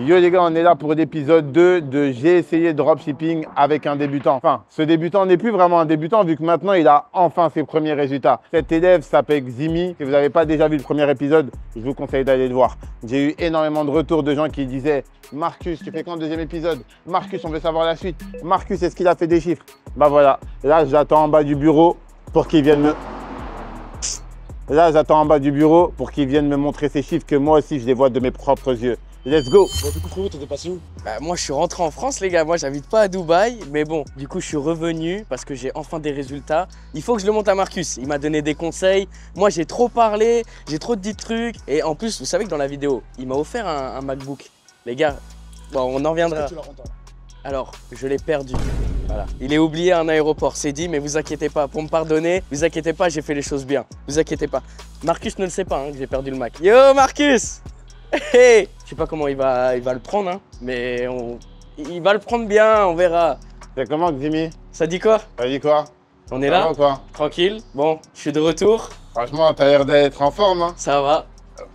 Yo les gars, on est là pour l'épisode 2 de J'ai essayé dropshipping avec un débutant. Enfin, ce débutant n'est plus vraiment un débutant vu que maintenant il a enfin ses premiers résultats. Cet élève s'appelle Ximi. Si vous n'avez pas déjà vu le premier épisode, je vous conseille d'aller le voir. J'ai eu énormément de retours de gens qui disaient « Marcus, tu fais quand le deuxième épisode? Marcus, on veut savoir la suite. Marcus, est-ce qu'il a fait des chiffres ?» Bah voilà, là j'attends en bas du bureau pour qu'il vienne me... montrer ses chiffres que moi aussi je les vois de mes propres yeux. Let's go! Bon, du coup, frérot, t'étais passé où? Bah, moi, je suis rentré en France, les gars. Moi, j'habite pas à Dubaï. Mais bon, du coup, je suis revenu parce que j'ai enfin des résultats. Il faut que je le montre à Marcus. Il m'a donné des conseils. Moi, j'ai trop parlé. J'ai trop dit de trucs. Et en plus, vous savez que dans la vidéo, il m'a offert un MacBook. Les gars, bon, on en reviendra. Tu l'as rendu. Alors, je l'ai perdu. Voilà. Il est oublié à un aéroport, c'est dit, mais vous inquiétez pas. Pour me pardonner, vous inquiétez pas, j'ai fait les choses bien. Vous inquiétez pas. Marcus ne le sait pas hein, que j'ai perdu le Mac. Yo, Marcus! Hey, je sais pas comment il va le prendre, hein, mais il va le prendre bien, on verra. C'est comment Ximi? Ça dit quoi? Ça dit quoi? On est Ça là? va ou quoi? Tranquille. Bon, je suis de retour. Franchement, t'as l'air d'être en forme. Hein. Ça va.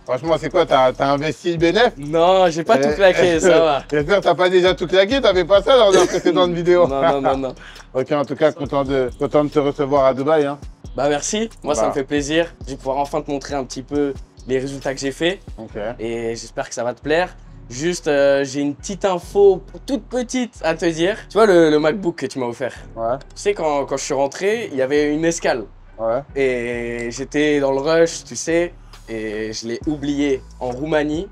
Franchement, c'est quoi? T'as investi le bénéf? Non, j'ai pas tout claqué, ça va. J'espère que t'as pas déjà tout claqué, t'avais pas ça dans la précédente vidéo. Non. Ok, en tout cas, content de te recevoir à Dubaï. Hein. Bah merci, moi ça Bah. me fait plaisir. Je vais pouvoir enfin te montrer un petit peu les résultats que j'ai fait. Ok. Et j'espère que ça va te plaire. Juste, j'ai une petite info toute petite à te dire. Tu vois le MacBook que tu m'as offert? Ouais. Tu sais, quand je suis rentré, il y avait une escale. Ouais. Et j'étais dans le rush, tu sais, et je l'ai oublié en Roumanie.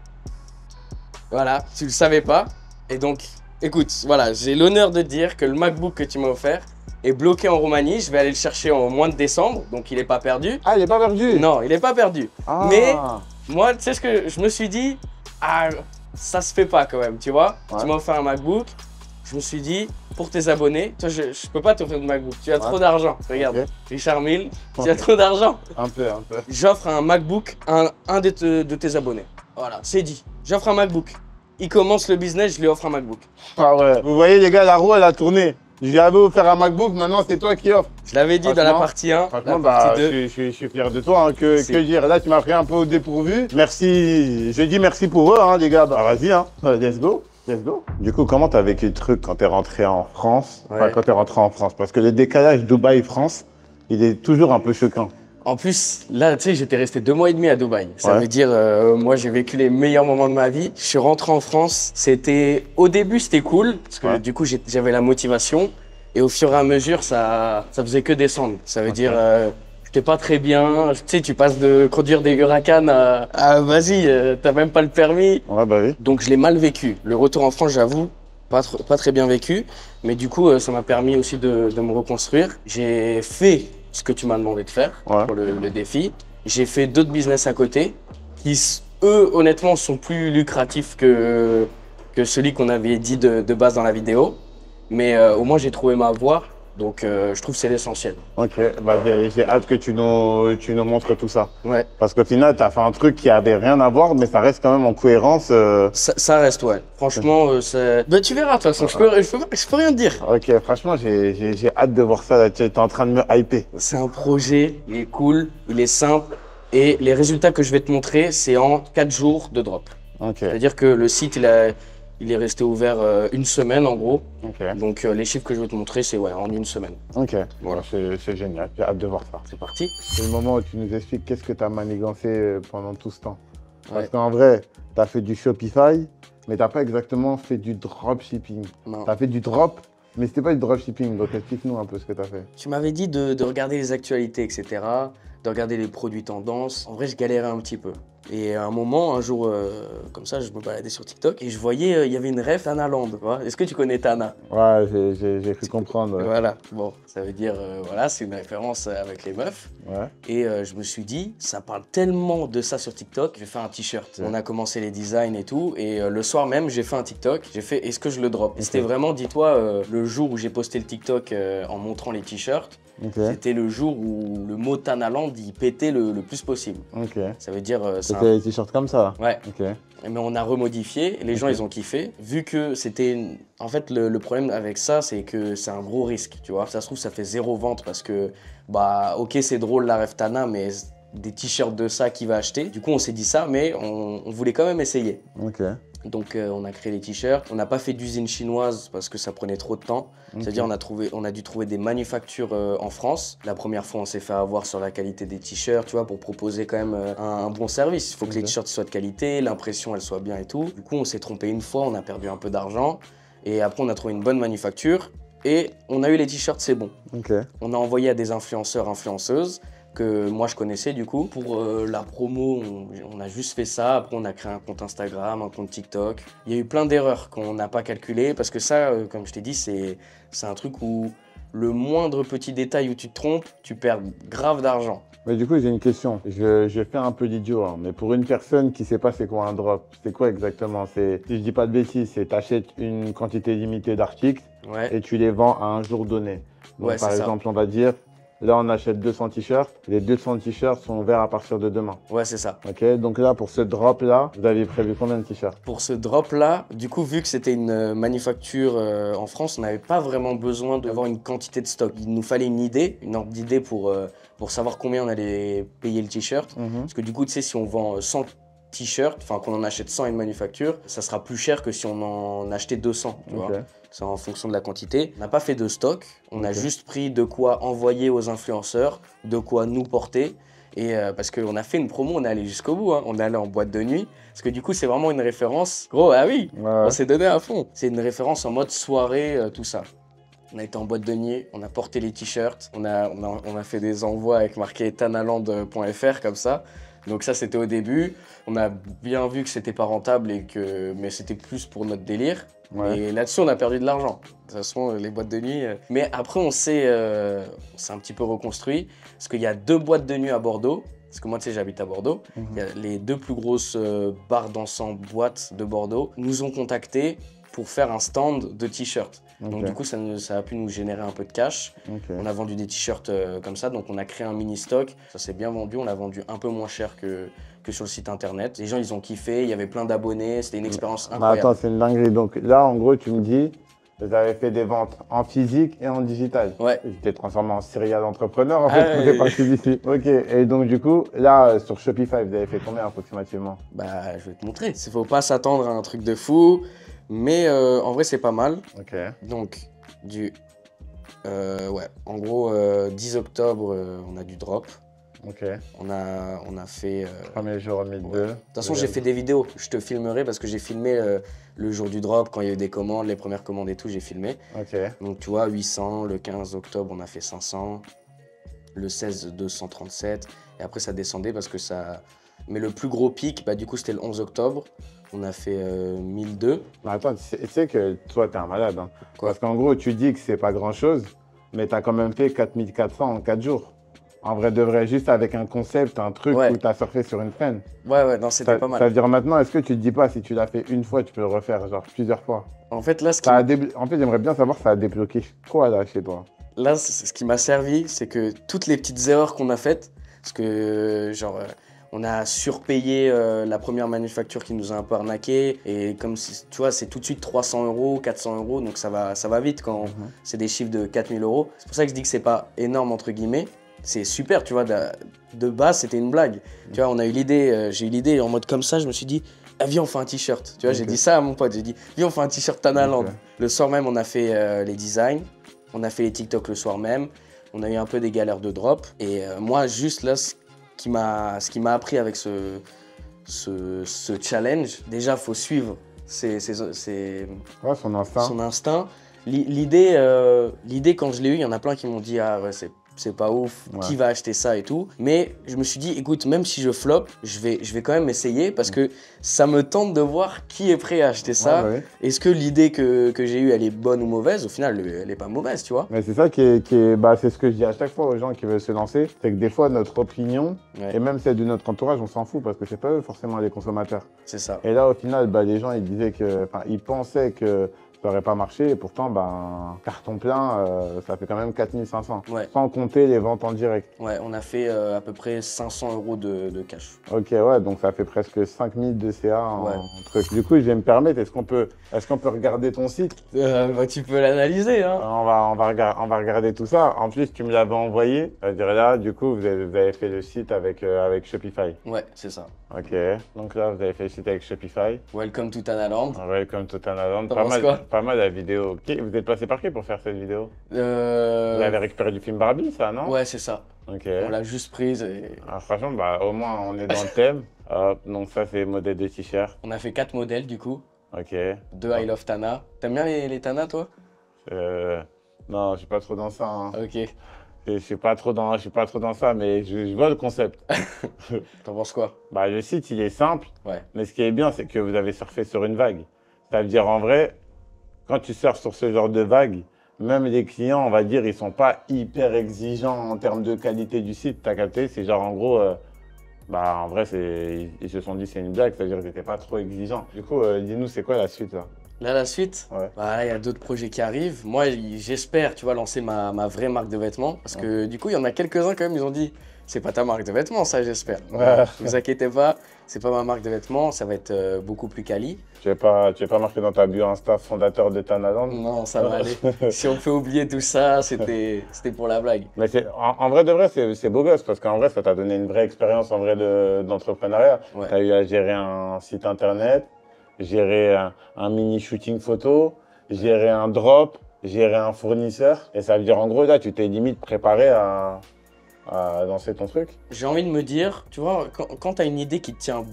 Voilà, tu le savais pas. Et donc, écoute, voilà, j'ai l'honneur de te dire que le MacBook que tu m'as offert est bloqué en Roumanie. Je vais aller le chercher au mois de décembre, donc il est pas perdu. Ah, il est pas perdu? Non, il est pas perdu. Ah. Mais moi, tu sais ce que je me suis dit? Ah, ça se fait pas quand même, tu vois. Ouais. Tu m'as offert un MacBook. Je me suis dit, pour tes abonnés, toi, je peux pas t'offrir de MacBook. Tu as trop d'argent. Regarde, Ok. Richard Mille, tu as trop d'argent. Un peu. J'offre un MacBook à un de tes abonnés. Voilà, c'est dit. J'offre un MacBook. Il commence le business, je lui offre un MacBook. Ah ouais. Vous voyez, les gars, la roue, elle a tourné. J'avais offert un MacBook, maintenant c'est toi qui offres. Je l'avais dit dans la partie 1, Franchement, la bah, partie 2. je suis fier de toi. Hein, que dire? Là, tu m'as pris un peu au dépourvu. Merci. Je dis merci pour eux, hein, les gars. Bah, vas-y, hein. Let's go. Let's go. Du coup, comment t'as vécu le truc quand t'es rentré en France? Enfin, Ouais. quand t'es rentré en France. Parce que le décalage Dubaï-France, il est toujours un peu choquant. En plus, là, tu sais, j'étais resté 2 mois et demi à Dubaï. Ça Ouais. veut dire, moi, j'ai vécu les meilleurs moments de ma vie. Je suis rentré en France. Au début, c'était cool, parce que Ouais. du coup, j'avais la motivation. Et au fur et à mesure, ça faisait que descendre. Ça veut dire, j'étais pas très bien. Tu sais, tu passes de conduire des Huracan à vas-y, t'as même pas le permis. Ouais, bah oui. Donc, je l'ai mal vécu. Le retour en France, j'avoue, pas très bien vécu. Mais du coup, ça m'a permis aussi de me reconstruire. J'ai fait ce que tu m'as demandé de faire Ouais. pour le défi. J'ai fait d'autres business à côté qui, eux, honnêtement, sont plus lucratifs que celui qu'on avait dit de base dans la vidéo. Mais au moins, j'ai trouvé ma voie. Donc, je trouve que c'est l'essentiel. Ok, bah, j'ai hâte que tu nous montres tout ça. Ouais, Parce qu'au final, t'as fait un truc qui avait rien à voir, mais ça reste quand même en cohérence. ça reste, ouais. Franchement, bah, tu verras, de toute façon, je peux rien te dire. Ok, franchement, j'ai hâte de voir ça. Là. Tu es en train de me hyper. C'est un projet, il est cool, il est simple. Et les résultats que je vais te montrer, c'est en 4 jours de drop. Ok, C'est-à-dire que le site, il est resté ouvert une semaine en gros. ok, Donc les chiffres que je vais te montrer, c'est ouais, en une semaine. ok. Voilà. C'est génial. J'ai hâte de voir ça. C'est parti. C'est le moment où tu nous expliques qu'est-ce que tu as manigancé pendant tout ce temps. Parce Ouais. qu'en vrai, tu as fait du Shopify, mais tu n'as pas exactement fait du dropshipping. Non. Tu as fait du drop, mais c'était pas du dropshipping. Donc explique-nous un peu ce que tu as fait. Tu m'avais dit de regarder les actualités, etc. De regarder les produits tendances. En vrai, je galérais un petit peu. Et à un moment, un jour, comme ça, je me baladais sur TikTok et je voyais, il y avait une ref Tana Land. Est-ce que tu connais Tana? Ouais, j'ai cru comprendre. Ouais. Voilà. Bon, ça veut dire, voilà, c'est une référence avec les meufs. Ouais. Et je me suis dit, ça parle tellement de ça sur TikTok, je vais faire un t-shirt. On a commencé les designs et tout, et le soir même, j'ai fait un TikTok, j'ai fait est-ce que je le drop? Et c'était vraiment, dis-toi, le jour où j'ai posté le TikTok en montrant les t-shirts, Ok. c'était le jour où le mot Tanaland, il pétait le plus possible. Ok. Ça veut dire, C'était des t-shirts comme ça. Ouais, Ok. mais on a remodifié, les gens ils ont kiffé, vu que c'était... En fait, le problème avec ça, c'est que c'est un gros risque, tu vois. Ça se trouve, ça fait 0 vente parce que, bah, ok, c'est drôle la ref Tana, mais des t-shirts de ça, qui va acheter? Du coup, on s'est dit ça, mais on voulait quand même essayer. Ok. Donc on a créé les t-shirts. On n'a pas fait d'usine chinoise parce que ça prenait trop de temps. C'est-à-dire on a dû trouver des manufactures en France. La première fois, on s'est fait avoir sur la qualité des t-shirts, tu vois, pour proposer quand même un bon service. Il faut que les t-shirts soient de qualité, l'impression elle soit bien et tout. Du coup, on s'est trompé une fois, on a perdu un peu d'argent. Et après, on a trouvé une bonne manufacture et on a eu les t-shirts, c'est bon. On a envoyé à des influenceurs, influenceuses que moi je connaissais du coup. Pour la promo, on a juste fait ça. Après, on a créé un compte Instagram, un compte TikTok. Il y a eu plein d'erreurs qu'on n'a pas calculées parce que ça, comme je t'ai dit, c'est un truc où le moindre petit détail où tu te trompes, tu perds grave d'argent. Mais du coup, j'ai une question. Je fais un peu l'idiot, hein, mais pour une personne qui ne sait pas c'est quoi un drop, c'est quoi exactement? Si je dis pas de bêtises, c'est t'achètes une quantité limitée d'articles et tu les vends à un jour donné. Donc, par exemple, on va dire, là, on achète 200 t-shirts. Les 200 t-shirts sont ouverts à partir de demain. Ouais, c'est ça. Ok, donc là, pour ce drop-là, vous avez prévu combien de t-shirts? Pour ce drop-là, du coup, vu que c'était une manufacture en France, on n'avait pas vraiment besoin d'avoir une quantité de stock. Il nous fallait une idée, une ordre d'idée pour savoir combien on allait payer le t-shirt. Parce que du coup, tu sais, si on vend 100 t-shirts, enfin qu'on en achète 100 à une manufacture, ça sera plus cher que si on en achetait 200, tu vois. C'est en fonction de la quantité. On n'a pas fait de stock, on a juste pris de quoi envoyer aux influenceurs, de quoi nous porter. Et parce qu'on a fait une promo, on est allé jusqu'au bout, hein. On est allé en boîte de nuit. Parce que du coup, c'est vraiment une référence. Gros, ah oui, on s'est donné à fond. C'est une référence en mode soirée, tout ça. On a été en boîte de nuit, on a porté les t-shirts, on a fait des envois avec marqué tanaland.fr comme ça. Donc ça, c'était au début. On a bien vu que c'était pas rentable, mais c'était plus pour notre délire. Et là-dessus, on a perdu de l'argent. De toute façon, les boîtes de nuit. Mais après, on s'est un petit peu reconstruit. Parce qu'il y a 2 boîtes de nuit à Bordeaux. Parce que moi, tu sais, j'habite à Bordeaux. Il y a les 2 plus grosses bars dansants boîtes de Bordeaux nous ont contactés pour faire un stand de t-shirts. Donc du coup, ça a pu nous générer un peu de cash. On a vendu des t-shirts comme ça, donc on a créé un mini stock. Ça s'est bien vendu, on l'a vendu un peu moins cher que sur le site internet. Les gens, ils ont kiffé, il y avait plein d'abonnés, c'était une expérience incroyable. Attends, c'est une dinguerie. Donc là, en gros, tu me dis, vous avez fait des ventes en physique et en digital. Ouais. J'étais transformé en serial entrepreneur, en fait, quand j'ai parti d'ici. Ok, et donc du coup, là, sur Shopify, vous avez fait combien approximativement? Bah, je vais te montrer. Il faut pas s'attendre à un truc de fou. Mais en vrai, c'est pas mal. Donc, en gros, 10 octobre, on a du drop. On a fait... Premier jour, 1002. De toute façon, j'ai fait des vidéos. Je te filmerai parce que j'ai filmé le jour du drop, quand il y a eu des commandes, les premières commandes et tout, j'ai filmé. Donc, tu vois, 800. Le 15 octobre, on a fait 500. Le 16, 237. Et après, ça descendait parce que ça... Mais le plus gros pic, bah, du coup, c'était le 11 octobre. On a fait 1002. Mais attends, tu sais que toi, t'es un malade. Hein. Parce qu'en gros, tu dis que c'est pas grand-chose, mais t'as quand même fait 4400 en 4 jours. En vrai de vrai, juste avec un concept, un truc où t'as surfé sur une scène. Ouais, non, c'était pas mal. C'est-à-dire maintenant, est-ce que tu te dis pas, si tu l'as fait une fois, tu peux le refaire genre plusieurs fois? En fait, là, En fait, j'aimerais bien savoir, ça a débloqué quoi là chez toi? Là, ce qui m'a servi, c'est que toutes les petites erreurs qu'on a faites, parce que genre... on a surpayé la première manufacture qui nous a un peu arnaqué. Et comme tu vois, c'est tout de suite 300 €, 400 €. Donc ça va vite quand c'est des chiffres de 4000 €. C'est pour ça que je dis que c'est pas énorme, entre guillemets. C'est super, tu vois. De base, c'était une blague. Tu vois, on a eu l'idée, j'ai eu l'idée en mode comme ça. Je me suis dit, ah, viens, on fait un t-shirt. Tu vois, j'ai dit ça à mon pote. J'ai dit, viens, on fait un t-shirt Tanaland. Le soir même, on a fait les designs. On a fait les TikTok le soir même. On a eu un peu des galères de drop. Et moi, juste là, ce qui m'a appris avec ce challenge, déjà, il faut suivre son instinct. L'idée, quand je l'ai eu, il y en a plein qui m'ont dit « Ah ouais, c'est pas ouf, qui va acheter ça et tout ?» Mais je me suis dit « Écoute, même si je flop, je vais quand même essayer parce que ça me tente de voir qui est prêt à acheter ça. Est-ce que l'idée que j'ai eue, elle est bonne ou mauvaise? Au final, elle est pas mauvaise, tu vois. » Mais c'est ça c'est ce que je dis à chaque fois aux gens qui veulent se lancer, c'est que des fois, notre opinion, et même celle de notre entourage, on s'en fout parce que c'est pas eux forcément les consommateurs. C'est ça. Et là, au final, les gens, ils pensaient que ça n'aurait pas marché et pourtant, carton plein, ça fait quand même 4500. Sans compter les ventes en direct. Ouais, on a fait à peu près 500 € de cash. Ok, ouais, donc ça fait presque 5000 de CA en truc. Du coup, je vais me permettre, est-ce qu'on peut regarder ton site? Tu peux l'analyser, hein. On va regarder tout ça. En plus, tu me l'avais envoyé. Je dirais là, du coup, vous avez fait le site avec Shopify. Ouais, c'est ça. Ok, donc là, vous avez fait le site avec Shopify. Welcome to Tanaland. Welcome to Thailand. T'en penses quoi? Pas mal la vidéo. Ok, vous êtes passé par qui pour faire cette vidéo? Vous Euh... avez récupéré du film Barbie, ça, non? Ouais, c'est ça. Ok. On l'a juste prise et Ah, franchement, bah, au moins, on est dans le thème. Hop, donc ça, c'est modèle de t-shirt. on a fait 4 modèles du coup. Ok. 2 I Love Tana. T'aimes bien les Tana, toi? Non, je suis pas trop dans ça, hein. Ok. Je suis pas trop dans ça, mais je vois le concept. T'en penses quoi? Bah, le site, il est simple. Ouais. Mais ce qui est bien, c'est que vous avez surfé sur une vague. Ça veut dire, en vrai, quand tu surfes sur ce genre de vague, même les clients, on va dire, ils sont pas hyper exigeants en termes de qualité du site. T'as capté? C'est genre, en gros, bah, en vrai, ils se sont dit c'est une blague, c'est-à-dire qu'ils n'étaient pas trop exigeants. Du coup, dis-nous, c'est quoi la suite, là? Là, la suite, Ouais. bah, là, il y a d'autres projets qui arrivent. Moi, j'espère, tu vois, lancer ma vraie marque de vêtements. Parce que du coup, il y en a quelques-uns quand même, ils ont dit, c'est pas ta marque de vêtements, ça, j'espère. Ouais. Ne vous inquiétez pas, c'est pas ma marque de vêtements, ça va être beaucoup plus quali. Tu n'es pas marqué dans ta bio Insta fondateur de Thanaland? Non, ça va aller. Si on peut oublier tout ça, c'était pour la blague. Mais en vrai de vrai, c'est beau gosse parce qu'en vrai, ça t'a donné une vraie expérience en vrai d'entrepreneuriat. Ouais. Tu as eu à gérer un site internet, gérer un mini shooting photo, gérer un drop, gérer un fournisseur. Et ça veut dire en gros, là, tu t'es limite préparé à lancer ton truc. J'ai envie de me dire, tu vois, quand tu as une idée qui te tient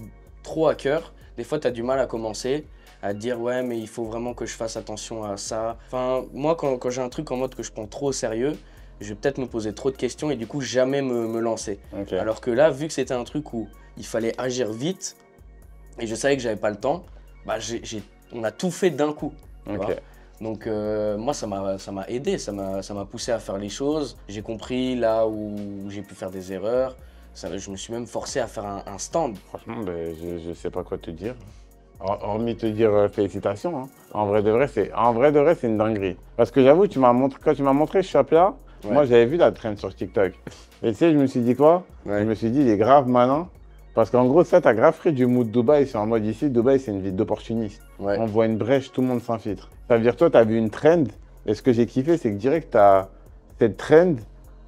trop à cœur, des fois tu as du mal à commencer, à te dire ouais mais il faut vraiment que je fasse attention à ça. Enfin, moi quand j'ai un truc en mode que je prends trop au sérieux, je vais peut-être me poser trop de questions et du coup jamais me lancer. Ok. Alors que là, vu que c'était un truc où il fallait agir vite et je savais que j'avais pas le temps, bah on a tout fait d'un coup. Tu vois. Ok. Donc moi ça m'a aidé, ça m'a poussé à faire les choses. J'ai compris là où j'ai pu faire des erreurs. Je me suis même forcé à faire un stand. Franchement, ben, je sais pas quoi te dire. Hormis te dire félicitations. Hein. En vrai de vrai, c'est une dinguerie. Parce que j'avoue, quand tu m'as montré ce shop-là, Ouais. moi j'avais vu la trend sur TikTok. Et tu sais, je me suis dit quoi? Ouais. Je me suis dit, il est grave malin. Parce qu'en gros, ça, t'as grave pris du mood Dubaï. C'est en mode ici, Dubaï, c'est une ville d'opportunistes. Ouais. On voit une brèche, tout le monde s'infiltre. Ça veut dire, toi, t'as vu une trend. Et ce que j'ai kiffé, c'est que direct, cette trend,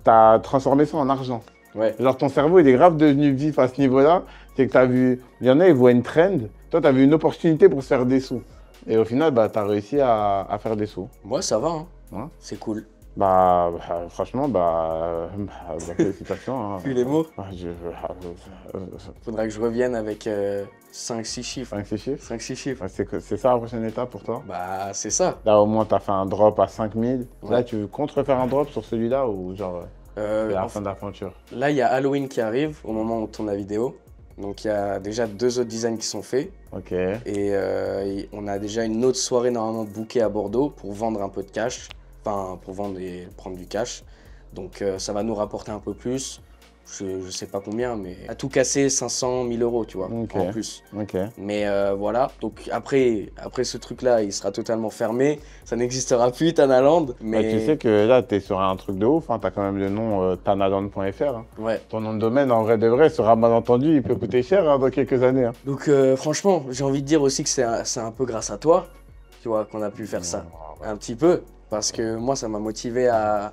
t'as transformé ça en argent. Ouais. Genre, ton cerveau, il est grave devenu vif à ce niveau-là. C'est que t'as vu, il y en a, ils voient une trend. Toi, t'as vu une opportunité pour se faire des sous. Et au final, bah, t'as réussi à faire des sous. Moi ça va, hein. Ouais. C'est cool. Franchement, félicitations. Hein. Vu les mots, Ouais, faudra que je revienne avec 5-6 chiffres. 5-6 chiffres. 5-6 chiffres. Ouais, c'est ça la prochaine étape pour toi? Bah c'est ça. Là, au moins, t'as fait un drop à 5000. Ouais. Là, tu comptes refaire un drop sur celui-là ou genre, c'est la En fin de l'aventure? Là, il y a Halloween qui arrive au moment où on tourne la vidéo. Donc, il y a déjà 2 autres designs qui sont faits. Ok. Et on a déjà une autre soirée normalement bookée à Bordeaux pour vendre un peu de cash. Enfin, pour vendre et prendre du cash. Donc, ça va nous rapporter un peu plus. Je sais pas combien, mais à tout casser, 500 000 euros, tu vois, Ok. en plus. Ok. Mais voilà, donc après ce truc-là, il sera totalement fermé. Ça n'existera plus, Thanaland. Mais Bah, tu sais que là, t'es sur un truc de ouf. Hein. T'as quand même le nom thanaland.fr. Hein. ouais. Ton nom de domaine, en vrai de vrai, sera malentendu, il peut coûter cher hein, dans quelques années. Hein. Donc franchement, j'ai envie de dire aussi que c'est un peu grâce à toi, tu vois, qu'on a pu faire ça. Un petit peu. Parce que moi, ça m'a motivé à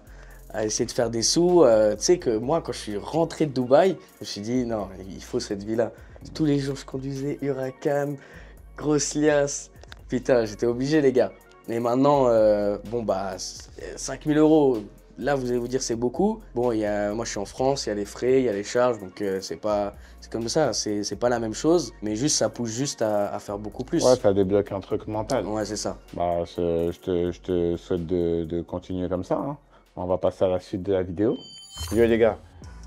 essayer de faire des sous. Tu sais que moi, quand je suis rentré de Dubaï, je me suis dit, non, il faut cette vie-là. Tous les jours, je conduisais Huracan, grosse liasse. Putain, j'étais obligé, les gars. Et maintenant, 5 000 euros, là, vous allez vous dire, c'est beaucoup. Bon, moi, je suis en France, il y a les frais, il y a les charges, donc c'est comme ça, c'est pas la même chose. Mais juste, ça pousse juste à faire beaucoup plus. Ouais, ça débloque un truc mental. Ouais, c'est ça. Bah, je te souhaite de continuer comme ça. Hein. On va passer à la suite de la vidéo. Yo les gars,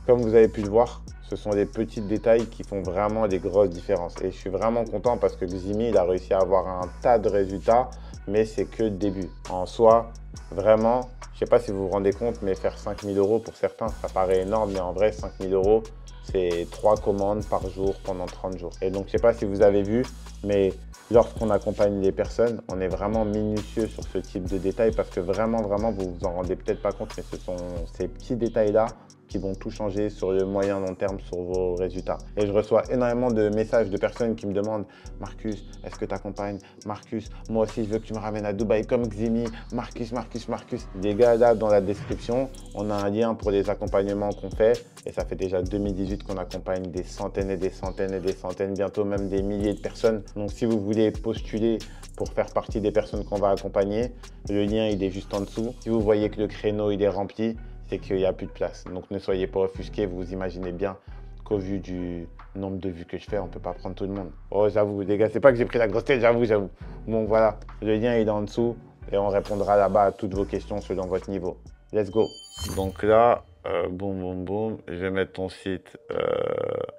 comme vous avez pu le voir, ce sont des petits détails qui font vraiment des grosses différences. Et je suis vraiment content parce que Ximi, il a réussi à avoir un tas de résultats, mais c'est que le début. En soi, vraiment, je ne sais pas si vous vous rendez compte, mais faire 5 000 euros pour certains, ça paraît énorme, mais en vrai, 5 000 euros, c'est 3 commandes par jour pendant 30 jours. Et donc, je ne sais pas si vous avez vu, mais lorsqu'on accompagne les personnes, on est vraiment minutieux sur ce type de détails parce que vraiment, vous vous en rendez peut-être pas compte, mais ce sont ces petits détails-là qui vont tout changer sur le moyen long terme sur vos résultats. Et je reçois énormément de messages de personnes qui me demandent « Marcus, est-ce que tu accompagnes? Marcus, moi aussi je veux que tu me ramènes à Dubaï comme Ximi. Marcus, Marcus, Marcus. » Les gars, là dans la description, on a un lien pour les accompagnements qu'on fait. Et ça fait déjà 2018 qu'on accompagne des centaines et des centaines et des centaines, bientôt même des milliers de personnes. Donc si vous voulez postuler pour faire partie des personnes qu'on va accompagner, le lien il est juste en dessous. Si vous voyez que le créneau il est rempli, c'est qu'il n'y a plus de place. Donc ne soyez pas offusqués, vous imaginez bien qu'au vu du nombre de vues que je fais, on ne peut pas prendre tout le monde. Oh j'avoue les gars, c'est pas que j'ai pris la grosse tête, j'avoue. Bon voilà, le lien il est en dessous et on répondra là-bas à toutes vos questions selon votre niveau. Let's go. Donc là, boum boum boum, je vais mettre ton site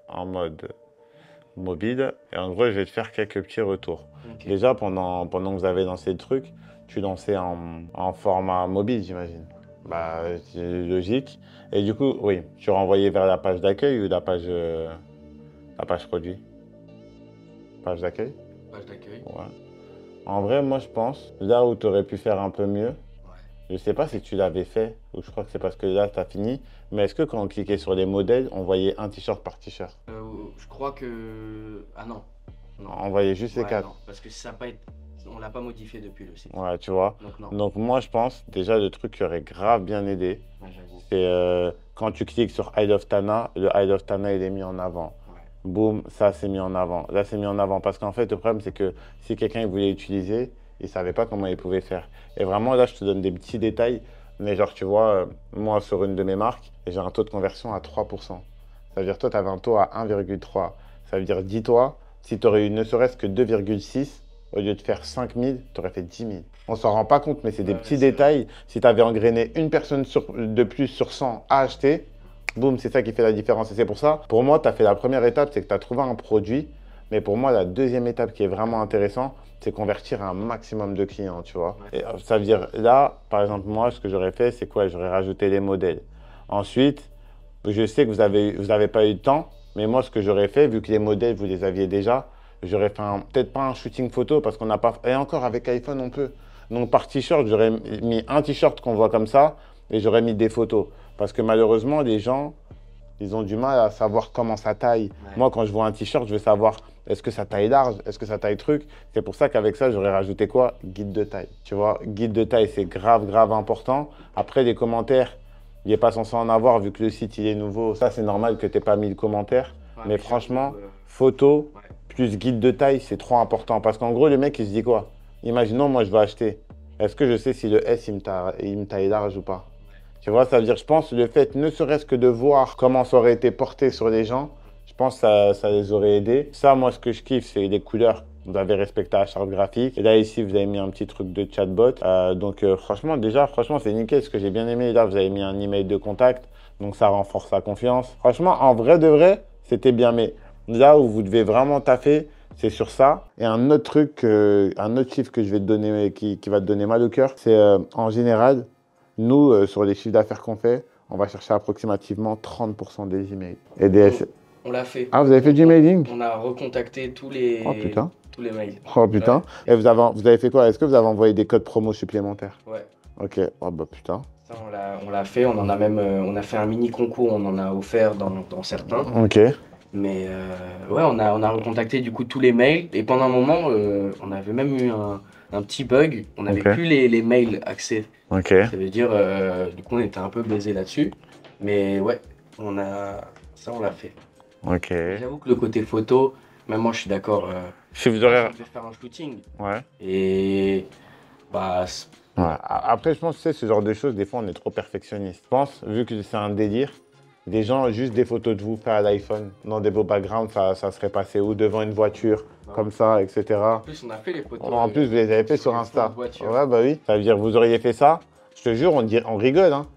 en mode mobile et en gros je vais te faire quelques petits retours. Okay. Déjà pendant que vous avez lancé le truc, tu lançais en format mobile j'imagine. Bah c'est logique. Et du coup, oui, tu renvoyais vers la page d'accueil ou la page produit? Page d'accueil? Page d'accueil. Ouais. En vrai, moi je pense, là où tu aurais pu faire un peu mieux, je sais pas si tu l'avais fait, ou je crois que c'est parce que là tu as fini, mais est-ce que quand on cliquait sur les modèles, on voyait un t-shirt par t-shirt? Je crois que... Ah non. Non. On voyait juste les 4. Non, parce que ça n'a pas été... On l'a pas modifié depuis le site. Ouais, tu vois. Donc moi je pense déjà le truc qui aurait grave bien aidé, ouais, c'est quand tu cliques sur I Love Tana, le I Love Tana il est mis en avant. Ouais. Boum, ça c'est mis en avant. Là c'est mis en avant parce qu'en fait le problème c'est que si quelqu'un voulait utiliser, il ne savait pas comment il pouvait faire. Et vraiment là je te donne des petits détails, mais genre tu vois, moi sur une de mes marques, j'ai un taux de conversion à 3%. Ça veut dire toi tu avais un taux à 1,3. Ça veut dire dis-toi, si tu aurais eu ne serait-ce que 2,6, au lieu de faire 5 000, tu aurais fait 10 000. On ne s'en rend pas compte, mais c'est des petits détails. Vrai. Si tu avais engrainé une personne de plus sur 100 à acheter, boum, c'est ça qui fait la différence. Et c'est pour ça, pour moi, tu as fait la première étape, c'est que tu as trouvé un produit. Mais pour moi, la deuxième étape qui est vraiment intéressante, c'est convertir un maximum de clients, tu vois. Ouais. Et ça veut dire, là, par exemple, moi, ce que j'aurais fait, c'est quoi? J'aurais rajouté les modèles. Ensuite, je sais que vous avez pas eu de temps, mais moi, ce que j'aurais fait, vu que les modèles, vous les aviez déjà, j'aurais fait peut-être pas un shooting photo parce qu'on n'a pas... Et encore, avec iPhone, on peut. Donc, par t-shirt, j'aurais mis un t-shirt qu'on voit comme ça et j'aurais mis des photos. Parce que malheureusement, les gens, ils ont du mal à savoir comment ça taille. Ouais. Moi, quand je vois un t-shirt, je veux savoir est-ce que ça taille large, est-ce que ça taille truc. C'est pour ça qu'avec ça, j'aurais rajouté quoi? Guide de taille. Tu vois, guide de taille, c'est grave, grave important. Après, les commentaires, il n'est pas censé en avoir vu que le site, il est nouveau. Ça, c'est normal que tu n'aies pas mis de commentaires. Ouais, mais franchement, photo... Ouais. Plus guide de taille, c'est trop important. Parce qu'en gros, le mec, il se dit quoi? Imaginons, moi, je vais acheter. Est-ce que je sais si le S, il me taille large ou pas? Tu vois, ça veut dire, je pense, le fait, ne serait-ce que de voir comment ça aurait été porté sur les gens, je pense que ça les aurait aidés. Ça, moi, ce que je kiffe, c'est les couleurs. Vous avez respecté la charte graphique. Et là, ici, vous avez mis un petit truc de chatbot. Donc, franchement, c'est nickel. Ce que j'ai bien aimé, là, vous avez mis un email de contact. Donc, ça renforce la confiance. Franchement, en vrai de vrai, c'était bien. Mais là où vous devez vraiment taffer, c'est sur ça. Et un autre truc, un autre chiffre que je vais te donner, qui va te donner mal au cœur, c'est en général, nous, sur les chiffres d'affaires qu'on fait, on va chercher approximativement 30% des emails. Et des On l'a fait. Ah, vous avez fait du emailing? On a recontacté tous les mails. Oh putain. Ouais. Et vous avez fait quoi? Est-ce que vous avez envoyé des codes promo supplémentaires? Ouais. Ok. Oh bah putain. Ça, on l'a fait. On en a même, on a fait un mini concours. On en a offert dans certains. Ok. Mais ouais, on a recontacté du coup tous les mails. Et pendant un moment, on avait même eu un petit bug. On n'avait plus les mails accès. Ok. Ça veut dire, du coup, on était un peu baisé là-dessus. Mais ouais, on l'a fait. Ok. J'avoue que le côté photo, même moi, je suis d'accord. Si vous aurez... Je vais faire un shooting. Ouais. Et bah... Ouais. Après, je pense que ce genre de choses, des fois, on est trop perfectionniste. Je pense, vu que c'est un délire, des gens, juste des photos de vous faites à l'iPhone, dans des beaux backgrounds, ça serait passé ou devant une voiture, comme ça, etc. En plus, on a fait les photos. En plus, vous les avez fait sur Insta. Ouais, bah oui. Ça veut dire, vous auriez fait ça. Je te jure, on rigole, hein.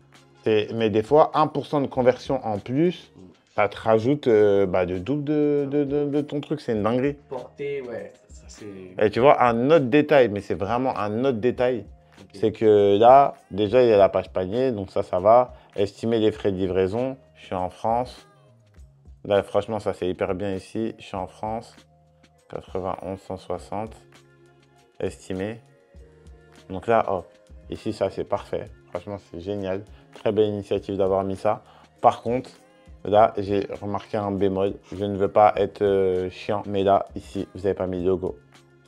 Mais des fois, 1% de conversion en plus, ça te rajoute le double de ton truc. C'est une dinguerie. Portée, ouais. Ça, c'est... Et tu vois, un autre détail, mais c'est vraiment un autre détail, c'est que là, déjà, il y a la page panier, donc ça va. Estimer les frais de livraison. Je suis en France. Là, franchement, ça c'est hyper bien ici. Je suis en France. 91 160. Estimé. Donc là, hop. Ici, ça c'est parfait. Franchement, c'est génial. Très belle initiative d'avoir mis ça. Par contre, là, j'ai remarqué un bémol. Je ne veux pas être chiant, mais là, ici, vous n'avez pas mis le logo.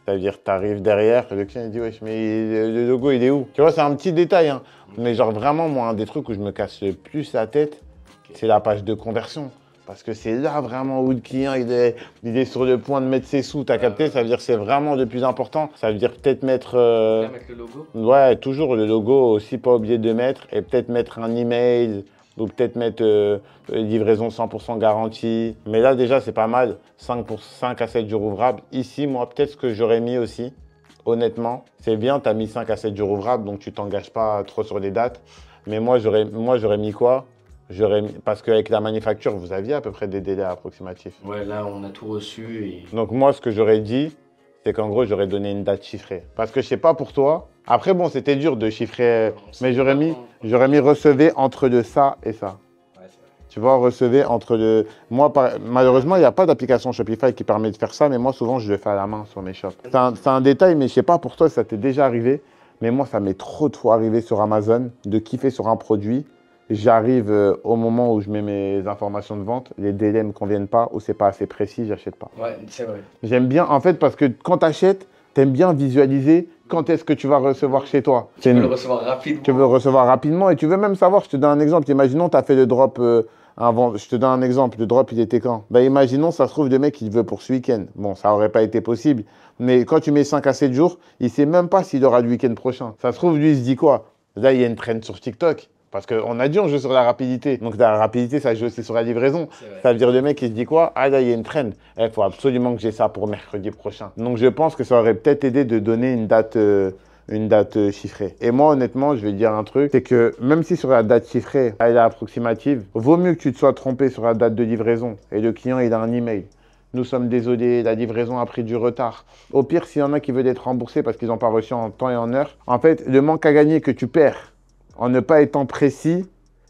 Ça veut dire que tu arrives derrière, le client il dit wesh, mais le logo il est où? Tu vois, c'est un petit détail, hein. Mais genre vraiment, moi, un des trucs où je me casse le plus la tête, c'est la page de conversion. Parce que c'est là vraiment où le client il est sur le point de mettre ses sous, t'as capté? Ça veut dire que c'est vraiment le plus important. Ça veut dire peut-être mettre. Mettre le logo. Ouais, toujours le logo aussi, pas oublier de mettre. Et peut-être mettre un email. Ou peut-être mettre livraison 100% garantie. Mais là, déjà, c'est pas mal. 5 à 7 jours ouvrables. Ici, moi, peut-être ce que j'aurais mis aussi, honnêtement, c'est bien, tu as mis 5 à 7 jours ouvrables, donc tu t'engages pas trop sur les dates. Mais moi, j'aurais mis quoi? Parce qu'avec la manufacture, vous aviez à peu près des délais approximatifs. Ouais, là, on a tout reçu. Et... Donc moi, ce que j'aurais dit, c'est qu'en gros, j'aurais donné une date chiffrée. Parce que je sais pas pour toi. Après, bon, c'était dur de chiffrer, mais j'aurais mis recevez entre de ça et ça. Ouais, tu vois, recevez entre le... Moi, malheureusement, il n'y a pas d'application Shopify qui permet de faire ça, mais moi, souvent, je le fais à la main sur mes shops. C'est un détail, mais je sais pas pour toi si ça t'est déjà arrivé, mais moi, ça m'est trop de fois arrivé sur Amazon de kiffer sur un produit. J'arrive au moment où je mets mes informations de vente, les délais ne me conviennent pas ou c'est pas assez précis, j'achète pas. Ouais, c'est vrai. J'aime bien, en fait, parce que quand tu achètes, tu aimes bien visualiser quand est-ce que tu vas recevoir chez toi. Tu veux le recevoir rapidement. Tu veux le recevoir rapidement et tu veux même savoir, je te donne un exemple, imaginons tu as fait le drop avant, je te donne un exemple, le drop il était quand? Bah, imaginons ça se trouve le mec il veut pour ce week-end. Bon, ça aurait pas été possible, mais quand tu mets 5 à 7 jours, il sait même pas s'il aura le week-end prochain. Ça se trouve lui il se dit quoi? Là il y a une trend sur TikTok. Parce qu'on a dit on joue sur la rapidité. Donc la rapidité, ça joue aussi sur la livraison. Ça veut dire le mec il se dit quoi? Ah là, il y a une trend. Il faut absolument que j'ai ça pour mercredi prochain. Donc je pense que ça aurait peut-être aidé de donner une date chiffrée. Et moi, honnêtement, je vais dire un truc, c'est que même si sur la date chiffrée, elle est approximative, vaut mieux que tu te sois trompé sur la date de livraison et le client il a un email. Nous sommes désolés, la livraison a pris du retard. Au pire, s'il y en a qui veulent être remboursés parce qu'ils n'ont pas reçu en temps et en heure, en fait, le manque à gagner que tu perds en ne pas étant précis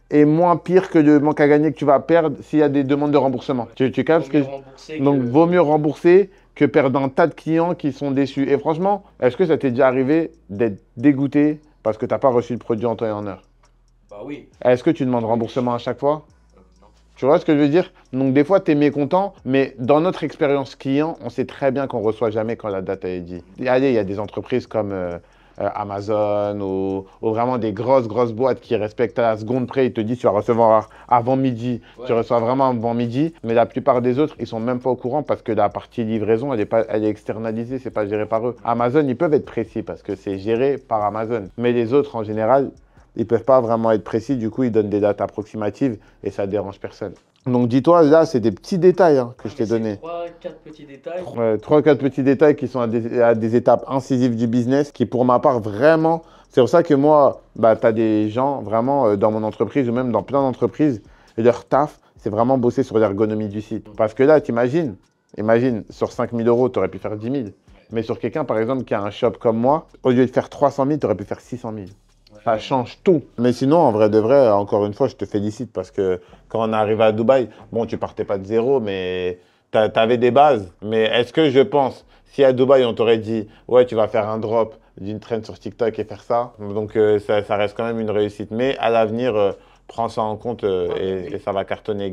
est moins pire que le manque à gagner que tu vas perdre s'il y a des demandes de remboursement. Tu captes ce que Donc, vaut mieux rembourser que perdre un tas de clients qui sont déçus. Et franchement, est-ce que ça t'est déjà arrivé d'être dégoûté parce que tu n'as pas reçu le produit en temps et en heure? Bah oui. Est-ce que tu demandes remboursement à chaque fois? Non. Tu vois ce que je veux dire? Donc, des fois, tu es mécontent, mais dans notre expérience client, on sait très bien qu'on ne reçoit jamais quand la date est dit. Allez, il y a des entreprises comme... Amazon ou vraiment des grosses boîtes qui respectent à la seconde près, ils te disent tu vas recevoir avant midi, tu reçois vraiment avant midi, mais la plupart des autres, ils sont même pas au courant parce que la partie livraison, elle est externalisée, c'est pas géré par eux. Amazon, ils peuvent être précis parce que c'est géré par Amazon, mais les autres, en général, ils peuvent pas vraiment être précis, du coup, ils donnent des dates approximatives et ça dérange personne. Donc dis-toi, là, c'est des petits détails que je t'ai donnés. 3-4 petits détails. 3-4 petits détails qui sont à des étapes incisives du business, qui pour ma part, vraiment, c'est pour ça que moi, bah, tu as des gens vraiment dans mon entreprise ou même dans plein d'entreprises, et leur taf, c'est vraiment bosser sur l'ergonomie du site. Parce que là, imagine, sur 5 000 euros, tu aurais pu faire 10 000. Mais sur quelqu'un, par exemple, qui a un shop comme moi, au lieu de faire 300 000, tu aurais pu faire 600 000. Ça change tout. Mais sinon, en vrai de vrai, encore une fois, je te félicite parce que quand on est arrivé à Dubaï, bon, tu partais pas de zéro, mais tu avais des bases. Mais est-ce que je pense, si à Dubaï, on t'aurait dit, ouais, tu vas faire un drop d'une trend sur TikTok et faire ça, donc ça reste quand même une réussite. Mais à l'avenir, prends ça en compte et ça va cartonner.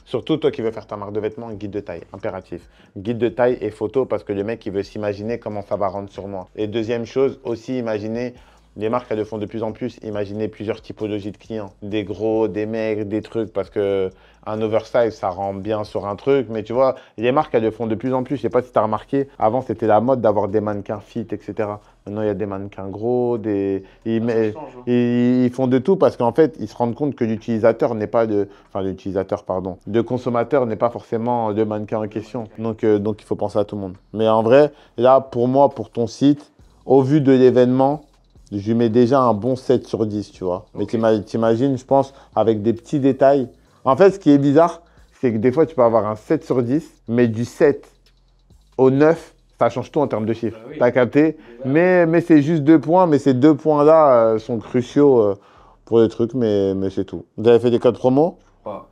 Surtout toi qui veux faire ta marque de vêtements, guide de taille, impératif. Guide de taille et photo parce que le mec, il veut s'imaginer comment ça va rendre sur moi. Et deuxième chose, aussi imaginer. Les marques, elles le font de plus en plus. Imaginez plusieurs typologies de clients. Des gros, des maigres, des trucs, parce qu'un oversize, ça rend bien sur un truc. Mais tu vois, les marques, elles le font de plus en plus. Je sais pas si tu as remarqué, avant, c'était la mode d'avoir des mannequins fit, etc. Maintenant, il y a des mannequins gros, ils font de tout parce qu'en fait, ils se rendent compte que l'utilisateur n'est pas le consommateur n'est pas forcément le mannequin en question. Donc, il faut penser à tout le monde. Mais en vrai, là, pour moi, pour ton site, au vu de l'événement, je lui mets déjà un bon 7 sur 10, tu vois. Okay. Mais t'imagines, je pense, avec des petits détails. En fait, ce qui est bizarre, c'est que des fois, tu peux avoir un 7 sur 10, mais du 7 au 9, ça change tout en termes de chiffres. Oui. T'as capté? Mais c'est juste 2 points, mais ces 2 points-là sont cruciaux pour les trucs, mais c'est tout. Vous avez fait des codes promo?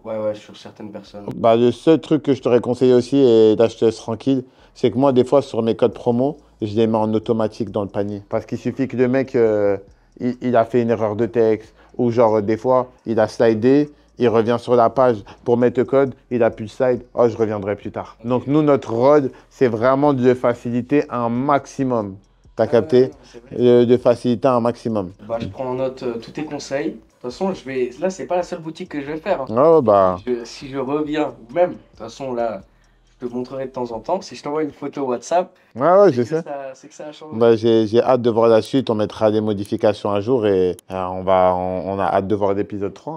Ouais, sur certaines personnes. Bah, le seul truc que je t'aurais conseillé aussi, et là, je te laisse tranquille, c'est que moi, des fois, sur mes codes promo, je les mets en automatique dans le panier. Parce qu'il suffit que le mec, il a fait une erreur de texte ou genre des fois, il a slidé il revient sur la page pour mettre le code, il appuie le slide, oh, je reviendrai plus tard. Donc nous, notre road, c'est vraiment de faciliter un maximum. T'as capté? De faciliter un maximum. Bah, je prends en note tous tes conseils. De toute façon, là, c'est pas la seule boutique que je vais faire, hein. Oh, bah. Si je reviens, ou même, de toute façon, là, je te montrerai de temps en temps. Si je t'envoie une photo WhatsApp, Ouais, je sais. c'est que ça a changé. Bah, j'ai hâte de voir la suite. On mettra des modifications à jour et on a hâte de voir l'épisode 3.